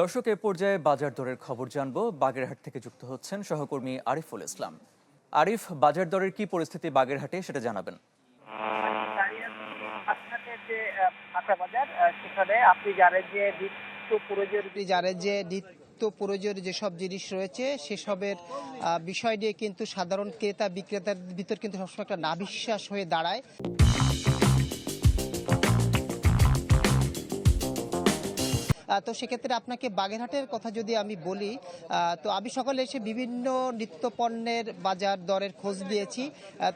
দর্শক, এ পর্যায়ে বাজার দরের খবর জানবো। বাগেরহাট থেকে যুক্ত হচ্ছেন সহকর্মী আরিফুল ইসলাম। আরিফ, বাজার দরের কি পরিস্থিতি বাগেরহাটে সেটা জানাবেন। আপনাদের যে কাঁচা বাজার, সেখানে আপনি জানেন যে নিত্য প্রয়োজনীয় যেসব জিনিস রয়েছে সেসবের বিষয় নিয়ে কিন্তু সাধারণ ক্রেতা বিক্রেতার ভিতর কিন্তু সবসময় একটা নাভিশ্বাস হয়ে দাঁড়ায়। তো সেক্ষেত্রে আপনাকে বাগেরহাটের কথা যদি আমি বলি, তো আমি সকালে এসে বিভিন্ন নিত্য পণ্যের বাজার দরের খোঁজ নিয়েছি।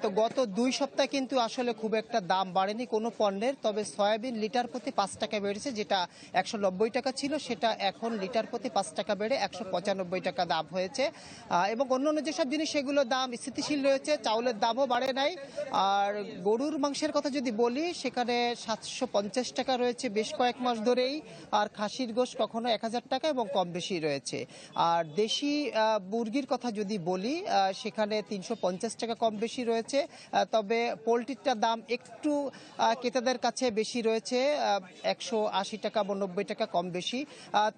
তো গত 2 সপ্তাহ কিন্তু আসলে খুব একটা দাম বাড়েনি কোনো পণ্যের। তবে সয়াবিন লিটার প্রতি 5 টাকা বেড়েছে, যেটা 190 টাকা ছিল সেটা এখন লিটার প্রতি 5 টাকা বেড়ে 195 টাকা দাম হয়েছে। এবং অন্যান্য যেসব জিনিস সেগুলোর দাম স্থিতিশীল রয়েছে, চাউলের দামও বাড়ে নাই। আর গরুর মাংসের কথা যদি বলি, সেখানে 750 টাকা রয়েছে বেশ কয়েক মাস ধরেই। আর খাসির গোশ কখনো 1000 টাকা এবং কম বেশি রয়েছে। আর দেশি মুরগির কথা যদি বলি, সেখানে 350 টাকা কম বেশি রয়েছে। তবে পোলট্রিটার দাম একটু ক্রেতাদের কাছে বেশি রয়েছে, 180 টাকা বা 90 টাকা কম বেশি।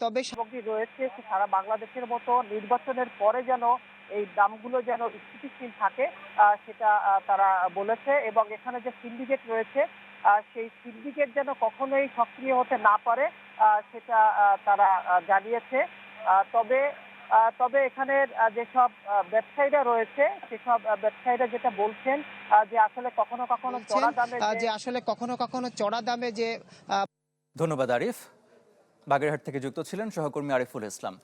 তবে সামগ্রী রয়েছে সারা বাংলাদেশের মতো নির্বাচনের পরে যেন এই দামগুলো যেন স্থিতিশীল থাকে, সেটা তারা বলেছে। এবং এখানে যে সিন্ডিকেট রয়েছে, সেই সিন্ডিকেট যেন কখনোই সক্রিয় হতে না পারে, সেটা তারা জানিয়েছে। তবে তবে এখানের যেসব ব্যবসায়ীরা রয়েছে, সেসব ব্যবসায়ীরা যেটা বলছেন, যে আসলে কখনো কখনো চড়া দামে চড়া দামে যে ধন্যবাদ আরিফ। বাগেরহাট থেকে যুক্ত ছিলেন সহকর্মী আরিফুল ইসলাম।